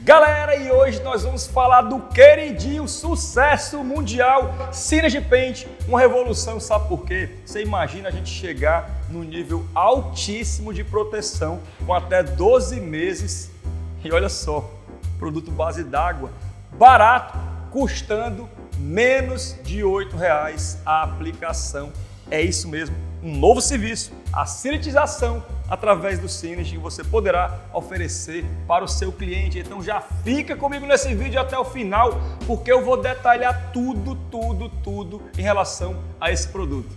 Galera, e hoje nós vamos falar do queridinho sucesso mundial Synergy Paint, uma revolução, sabe por quê? Você imagina a gente chegar no nível altíssimo de proteção com até 12 meses e olha só, produto base d'água, barato, custando menos de R$8 a aplicação. É isso mesmo, um novo serviço, a sanitização através do Synergy que você poderá oferecer para o seu cliente. Então já fica comigo nesse vídeo até o final, porque eu vou detalhar tudo em relação a esse produto.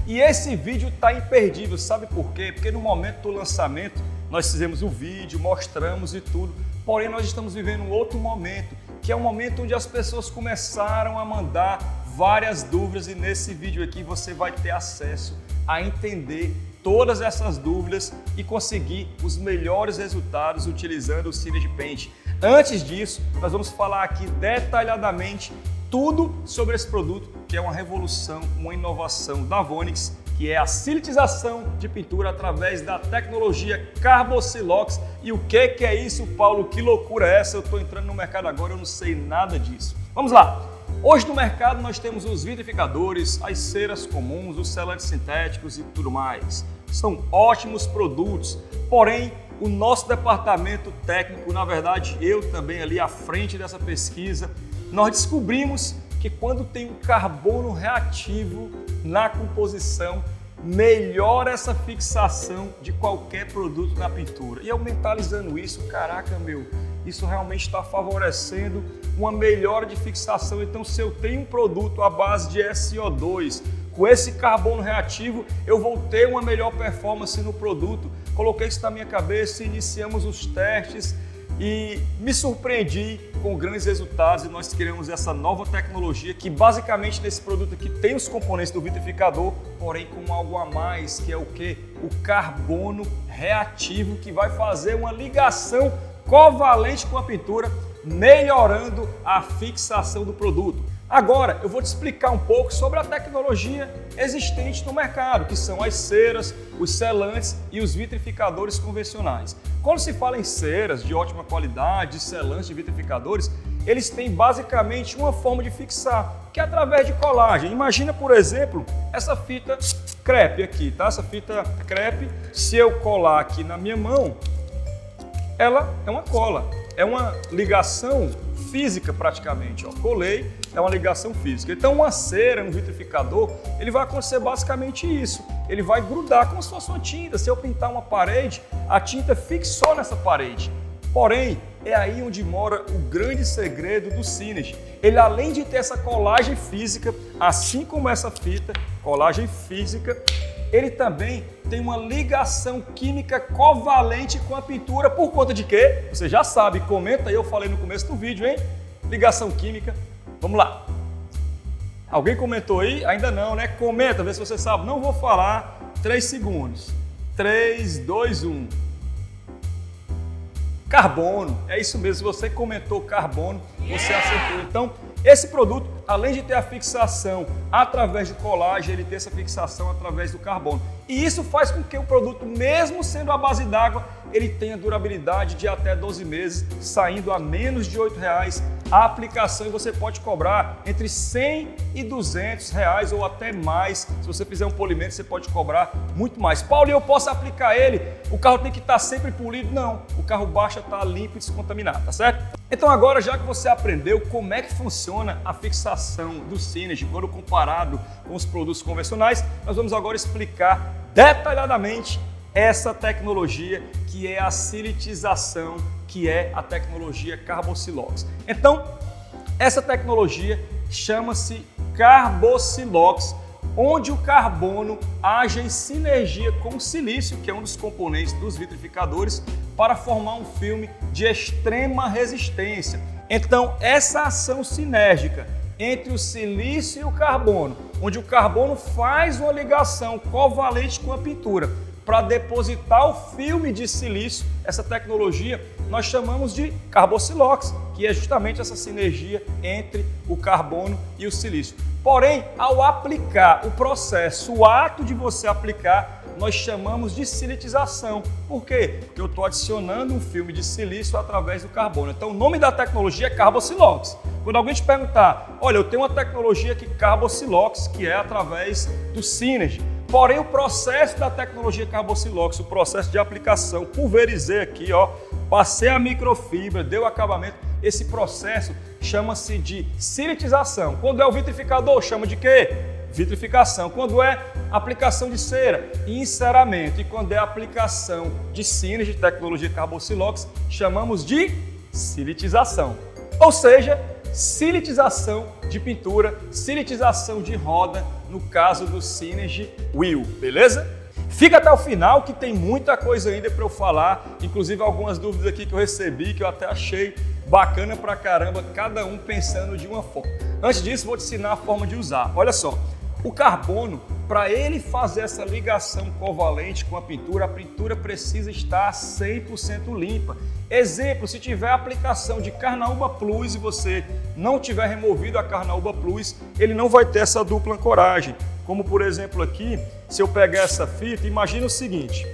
E esse vídeo está imperdível, sabe por quê? Porque no momento do lançamento nós fizemos o vídeo, mostramos e tudo, porém nós estamos vivendo um outro momento, que é um momento onde as pessoas começaram a mandar várias dúvidas e nesse vídeo aqui você vai ter acesso a entender todas essas dúvidas e conseguir os melhores resultados utilizando o Synergy Paint. Antes disso, nós vamos falar aqui detalhadamente tudo sobre esse produto, que é uma revolução, uma inovação da Vonix, que é a silitização de pintura através da tecnologia Carbossilox. E o que é isso, Paulo? Que loucura é essa? Eu estou entrando no mercado agora, eu não sei nada disso. Vamos lá! Hoje no mercado nós temos os vitrificadores, as ceras comuns, os selantes sintéticos e tudo mais. São ótimos produtos, porém o nosso departamento técnico, na verdade eu também ali à frente dessa pesquisa, nós descobrimos que quando tem um carbono reativo na composição, melhora essa fixação de qualquer produto na pintura. E eu mentalizando isso, caraca meu, isso realmente está favorecendo uma melhora de fixação. Então se eu tenho um produto à base de SO2, com esse carbono reativo, eu vou ter uma melhor performance no produto. Coloquei isso na minha cabeça, iniciamos os testes, e me surpreendi com grandes resultados e nós criamos essa nova tecnologia que basicamente nesse produto aqui tem os componentes do vitrificador, porém com algo a mais, que é o quê? O carbono reativo, que vai fazer uma ligação covalente com a pintura, melhorando a fixação do produto. Agora eu vou te explicar um pouco sobre a tecnologia existente no mercado, que são as ceras, os selantes e os vitrificadores convencionais. Quando se fala em ceras de ótima qualidade, selantes e vitrificadores, eles têm basicamente uma forma de fixar, que é através de colagem. Imagina, por exemplo, essa fita crepe aqui, tá? Essa fita crepe, se eu colar aqui na minha mão, ela é uma cola, é uma ligação física praticamente, ó. Colei, é uma ligação física. Então uma cera, um vitrificador, ele vai acontecer basicamente isso. Ele vai grudar como se fosse uma tinta. Se eu pintar uma parede, a tinta fixou nessa parede. Porém, é aí onde mora o grande segredo do Synergy. Ele, além de ter essa colagem física, assim como essa fita, colagem física, ele também tem uma ligação química covalente com a pintura. Por conta de quê? Você já sabe, comenta aí, eu falei no começo do vídeo, hein? Ligação química. Vamos lá. Alguém comentou aí? Ainda não, né? Comenta, vê se você sabe. Não vou falar. 3 segundos. 3, 2, 1. Carbono. É isso mesmo. Se você comentou carbono, você acertou. Então, esse produto, além de ter a fixação através de colagem, ele tem essa fixação através do carbono. E isso faz com que o produto, mesmo sendo à base d'água, ele tenha durabilidade de até 12 meses, saindo a menos de R$8 a aplicação, e você pode cobrar entre R$100 e R$200 ou até mais. Se você fizer um polimento, você pode cobrar muito mais. Paulo, eu posso aplicar ele? O carro tem que estar sempre polido? Não, o carro basta estar limpo e descontaminado, tá certo? Então agora, já que você aprendeu como é que funciona a fixação do Synergy quando comparado com os produtos convencionais, nós vamos agora explicar detalhadamente essa tecnologia que é a silitização, que é a tecnologia Carbossilox. Então, essa tecnologia chama-se Carbossilox, onde o carbono age em sinergia com o silício, que é um dos componentes dos vitrificadores, para formar um filme de extrema resistência. Então, essa ação sinérgica entre o silício e o carbono, onde o carbono faz uma ligação covalente com a pintura para depositar o filme de silício, essa tecnologia nós chamamos de carboxilox, que é justamente essa sinergia entre o carbono e o silício. Porém, ao aplicar o processo, o ato de você aplicar, nós chamamos de silitização. Por quê? Porque eu estou adicionando um filme de silício através do carbono. Então, o nome da tecnologia é carboxilox. Quando alguém te perguntar, olha, eu tenho uma tecnologia aqui carboxilox, que é através do Synergy. Porém, o processo da tecnologia carboxilox, o processo de aplicação, pulverizei aqui, ó, passei a microfibra, deu acabamento. Esse processo chama-se de silitização. Quando é o vitrificador, chama de quê? Vitrificação. Quando é aplicação de cera, enceramento. E quando é aplicação de Synergy, tecnologia carboxilox, chamamos de silitização. Ou seja, silitização de pintura, silitização de roda, no caso do Synergy Wheel, beleza? Fica até o final que tem muita coisa ainda para eu falar, inclusive algumas dúvidas aqui que eu recebi, que eu até achei bacana pra caramba, cada um pensando de uma forma. Antes disso, vou te ensinar a forma de usar. Olha só, o carbono, para ele fazer essa ligação covalente com a pintura precisa estar 100% limpa. Exemplo, se tiver aplicação de Carnaúba Plus e você não tiver removido a Carnaúba Plus, ele não vai ter essa dupla ancoragem. Como por exemplo aqui, se eu pegar essa fita, imagina o seguinte,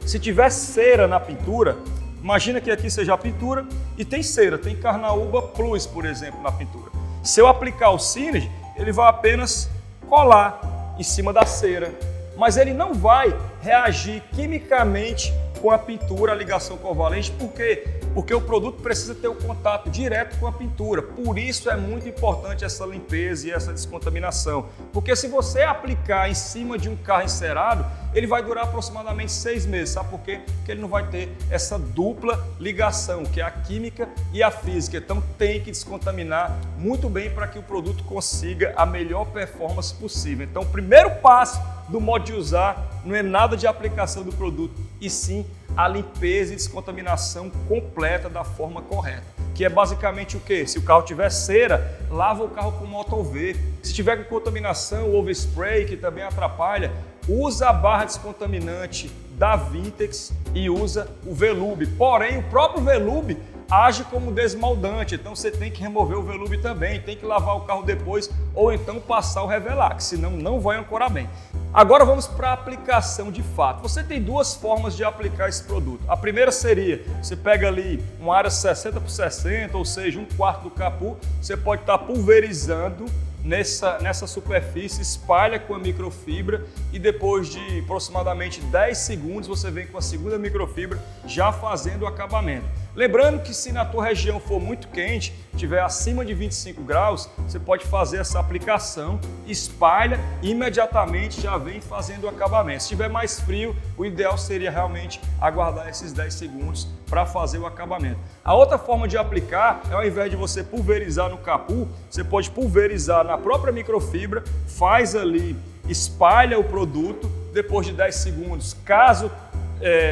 se tiver cera na pintura, imagina que aqui seja a pintura e tem cera, tem Carnaúba Plus, por exemplo, na pintura. Se eu aplicar o Synergy, ele vai apenas colar em cima da cera, mas ele não vai reagir quimicamente com a pintura, a ligação covalente. Por quê? Porque o produto precisa ter o contato direto com a pintura. Por isso é muito importante essa limpeza e essa descontaminação. Porque se você aplicar em cima de um carro encerado, ele vai durar aproximadamente 6 meses. Sabe por quê? Porque ele não vai ter essa dupla ligação, que é a química e a física. Então tem que descontaminar muito bem para que o produto consiga a melhor performance possível. Então o primeiro passo do modo de usar não é nada de aplicação do produto, e sim a limpeza e descontaminação completa da forma correta. Que é basicamente o quê? Se o carro tiver cera, lava o carro com Moto-V. Se tiver com contaminação, overspray, que também atrapalha, usa a barra descontaminante da Vintex e usa o Velube. Porém, o próprio Velube age como desmaldante, então você tem que remover o Velube também, tem que lavar o carro depois ou então passar o Revelax, senão não vai ancorar bem. Agora vamos para a aplicação de fato. Você tem duas formas de aplicar esse produto. A primeira seria, você pega ali uma área 60 por 60, ou seja, 1/4 do capô, você pode estar pulverizando nessa superfície, espalha com a microfibra e depois de aproximadamente 10 segundos você vem com a segunda microfibra já fazendo o acabamento. Lembrando que se na tua região for muito quente, tiver acima de 25 graus, você pode fazer essa aplicação, espalha e imediatamente já vem fazendo o acabamento. Se tiver mais frio, o ideal seria realmente aguardar esses 10 segundos para fazer o acabamento. A outra forma de aplicar é, ao invés de você pulverizar no capô, você pode pulverizar na própria microfibra, faz ali, espalha o produto, depois de 10 segundos, caso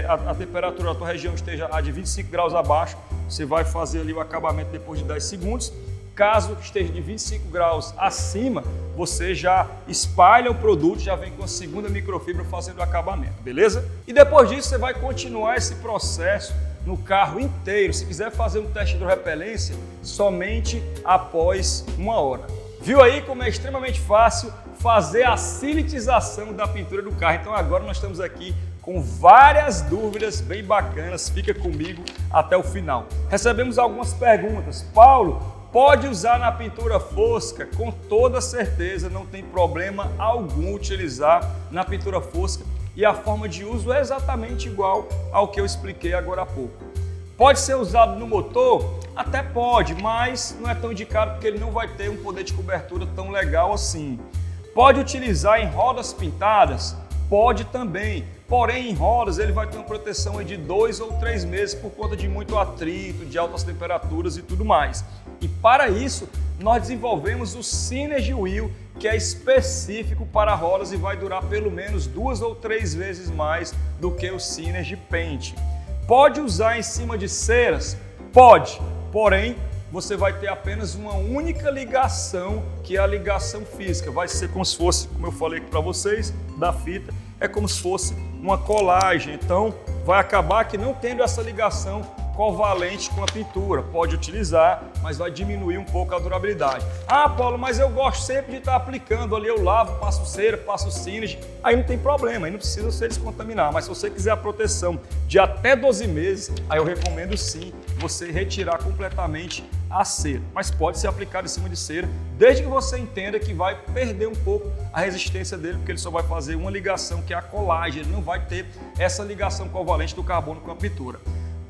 a temperatura da tua região esteja de 25 graus abaixo, você vai fazer ali o acabamento depois de 10 segundos. Caso esteja de 25 graus acima, você já espalha o produto, já vem com a segunda microfibra fazendo o acabamento, beleza? E depois disso você vai continuar esse processo no carro inteiro. Se quiser fazer um teste de hidrorrepelência, somente após 1 hora. Viu aí como é extremamente fácil fazer a silitização da pintura do carro? Então agora nós estamos aqui com várias dúvidas bem bacanas, fica comigo até o final. Recebemos algumas perguntas. Paulo, pode usar na pintura fosca? Com toda certeza, não tem problema algum utilizar na pintura fosca e a forma de uso é exatamente igual ao que eu expliquei agora há pouco. Pode ser usado no motor? Até pode, mas não é tão indicado porque ele não vai ter um poder de cobertura tão legal assim. Pode utilizar em rodas pintadas? Pode também, porém em rodas ele vai ter uma proteção de 2 ou 3 meses por conta de muito atrito, de altas temperaturas e tudo mais. E para isso nós desenvolvemos o Synergy Wheel, que é específico para rodas e vai durar pelo menos 2 ou 3 vezes mais do que o Synergy Paint. Pode usar em cima de ceras? Pode, porém você vai ter apenas uma única ligação, que é a ligação física. Vai ser como se fosse, como eu falei para vocês, da fita, é como se fosse uma colagem. Então, vai acabar que não tendo essa ligação covalente com a pintura. Pode utilizar, mas vai diminuir um pouco a durabilidade. Ah, Paulo, mas eu gosto sempre de estar aplicando ali, eu lavo, passo cera, passo Synergy. Aí não tem problema, aí não precisa você descontaminar. Mas se você quiser a proteção de até 12 meses, aí eu recomendo sim você retirar completamente a cera. Mas pode ser aplicado em cima de cera, desde que você entenda que vai perder um pouco a resistência dele, porque ele só vai fazer uma ligação, que é a colagem, ele não vai ter essa ligação covalente do carbono com a pintura.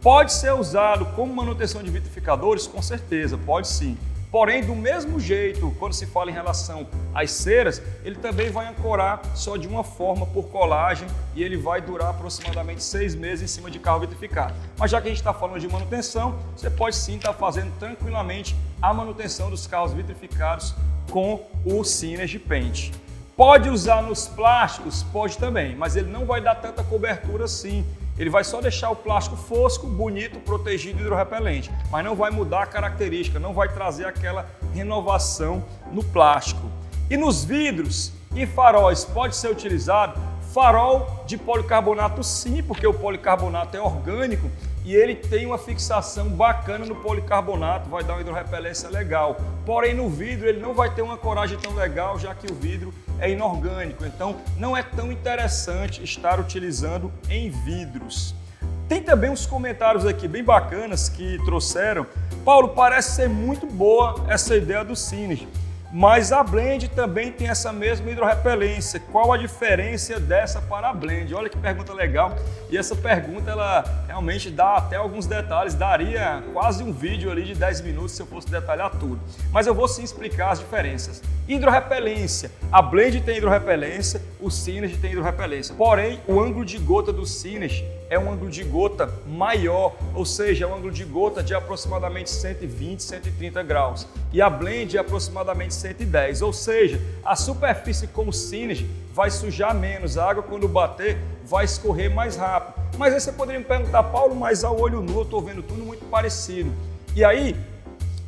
Pode ser usado como manutenção de vitrificadores? Com certeza, pode sim. Porém, do mesmo jeito, quando se fala em relação às ceras, ele também vai ancorar só de uma forma por colagem e ele vai durar aproximadamente 6 meses em cima de carro vitrificado. Mas já que a gente está falando de manutenção, você pode sim estar fazendo tranquilamente a manutenção dos carros vitrificados com o Synergy Paint. Pode usar nos plásticos? Pode também, mas ele não vai dar tanta cobertura assim. Ele vai só deixar o plástico fosco, bonito, protegido e hidrorrepelente, mas não vai mudar a característica, não vai trazer aquela renovação no plástico. E nos vidros e faróis pode ser utilizado farol de policarbonato sim, porque o policarbonato é orgânico e ele tem uma fixação bacana no policarbonato, vai dar uma hidrorrepelência legal. Porém, no vidro ele não vai ter uma coragem tão legal, já que o vidro é inorgânico, então não é tão interessante estar utilizando em vidros. Tem também uns comentários aqui bem bacanas que trouxeram. Paulo, parece ser muito boa essa ideia do Synergy, mas a Blend também tem essa mesma hidrorrepelência. Qual a diferença dessa para a Blend? Olha que pergunta legal. E essa pergunta, ela realmente dá até alguns detalhes. Daria quase um vídeo ali de 10 minutos se eu fosse detalhar tudo. Mas eu vou sim explicar as diferenças. Hidrorrepelência. A Blend tem hidrorrepelência, o Synergy tem hidrorrepelência. Porém, o ângulo de gota do Synergy é um ângulo de gota maior, ou seja, é um ângulo de gota de aproximadamente 120, 130 graus. E a Blend é aproximadamente 110, ou seja, a superfície com o Synergy vai sujar menos, a água quando bater vai escorrer mais rápido. Mas aí você poderia me perguntar, Paulo, mas ao olho nu eu estou vendo tudo muito parecido. E aí,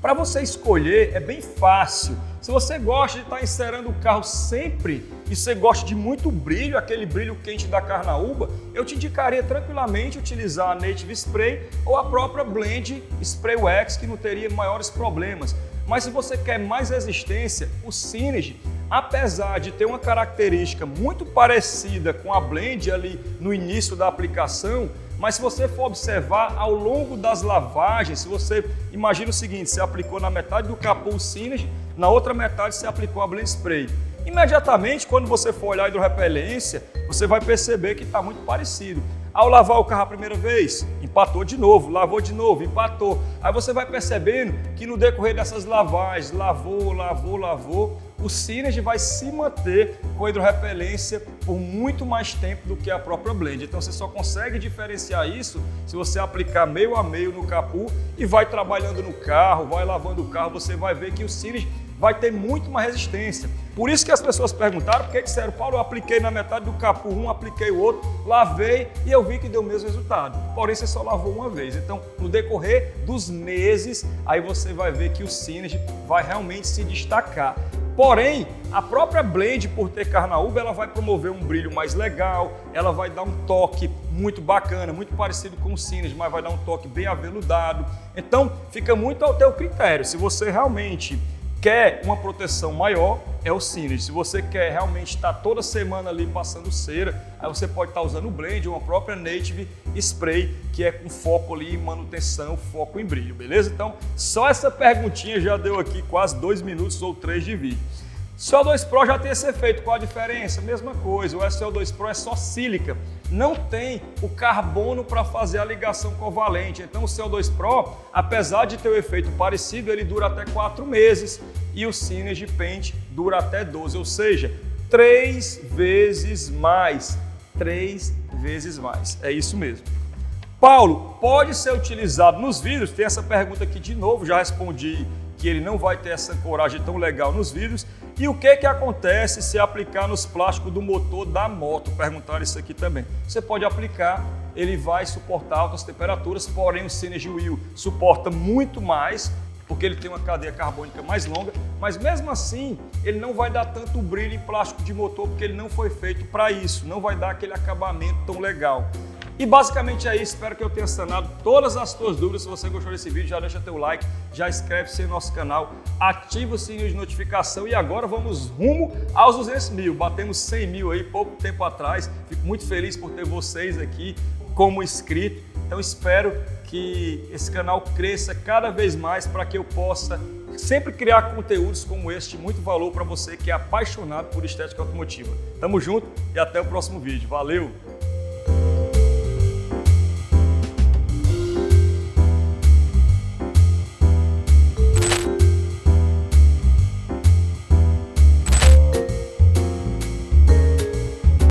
para você escolher é bem fácil. Se você gosta de estar encerando o carro sempre e você gosta de muito brilho, aquele brilho quente da Carnaúba, eu te indicaria tranquilamente utilizar a Native Spray ou a própria Blend Spray Wax, que não teria maiores problemas. Mas se você quer mais resistência, o Synergy, apesar de ter uma característica muito parecida com a Blend ali no início da aplicação, mas se você for observar ao longo das lavagens, se você imagina o seguinte, você aplicou na metade do capô o Synergy, na outra metade você aplicou a Blend Spray. Imediatamente, quando você for olhar a hidrorrepelência, você vai perceber que está muito parecido. Ao lavar o carro a primeira vez, empatou de novo, lavou de novo, empatou. Aí você vai percebendo que no decorrer dessas lavagens, lavou, o Synergy vai se manter com a hidrorrepelência por muito mais tempo do que a própria Blend. Então você só consegue diferenciar isso se você aplicar meio a meio no capô e vai trabalhando no carro, vai lavando o carro, você vai ver que o Synergy vai ter muito mais resistência. Por isso que as pessoas perguntaram, porque disseram, Paulo, eu apliquei na metade do capô um, apliquei o outro, lavei e eu vi que deu o mesmo resultado. Porém, você só lavou uma vez. Então, no decorrer dos meses, aí você vai ver que o Synergy vai realmente se destacar. Porém, a própria Blend, por ter Carnaúba, ela vai promover um brilho mais legal, ela vai dar um toque muito bacana, muito parecido com o Synergy, mas vai dar um toque bem aveludado. Então, fica muito ao teu critério. Se você realmente quer uma proteção maior, é o Synergy. Se você quer realmente estar toda semana ali passando cera, aí você pode estar usando o Blend ou a própria Native Spray, que é com foco ali em manutenção, foco em brilho, beleza? Então, só essa perguntinha já deu aqui quase 2 minutos ou 3 de vídeo. CO2 Pro já tem esse efeito, qual a diferença? Mesma coisa, o SO2 Pro é só sílica, não tem o carbono para fazer a ligação covalente. Então o CO2 Pro, apesar de ter o efeito parecido, ele dura até 4 meses e o Synergy Paint dura até 12, ou seja, 3 vezes mais, 3 vezes mais, é isso mesmo. Paulo, pode ser utilizado nos vidros? Tem essa pergunta aqui de novo, já respondi que ele não vai ter essa ancoragem tão legal nos vidros. E o que acontece se aplicar nos plásticos do motor da moto? Perguntaram isso aqui também. Você pode aplicar, ele vai suportar altas temperaturas, porém o Synergy Wheel suporta muito mais, porque ele tem uma cadeia carbônica mais longa, mas mesmo assim ele não vai dar tanto brilho em plástico de motor, porque ele não foi feito para isso, não vai dar aquele acabamento tão legal. E basicamente é isso, espero que eu tenha sanado todas as tuas dúvidas. Se você gostou desse vídeo, já deixa teu like, já inscreve-se no nosso canal, ativa o sininho de notificação e agora vamos rumo aos 200 mil. Batemos 100 mil aí pouco tempo atrás, fico muito feliz por ter vocês aqui como inscrito. Então espero que esse canal cresça cada vez mais para que eu possa sempre criar conteúdos como este, muito valor para você que é apaixonado por estética automotiva. Tamo junto e até o próximo vídeo. Valeu!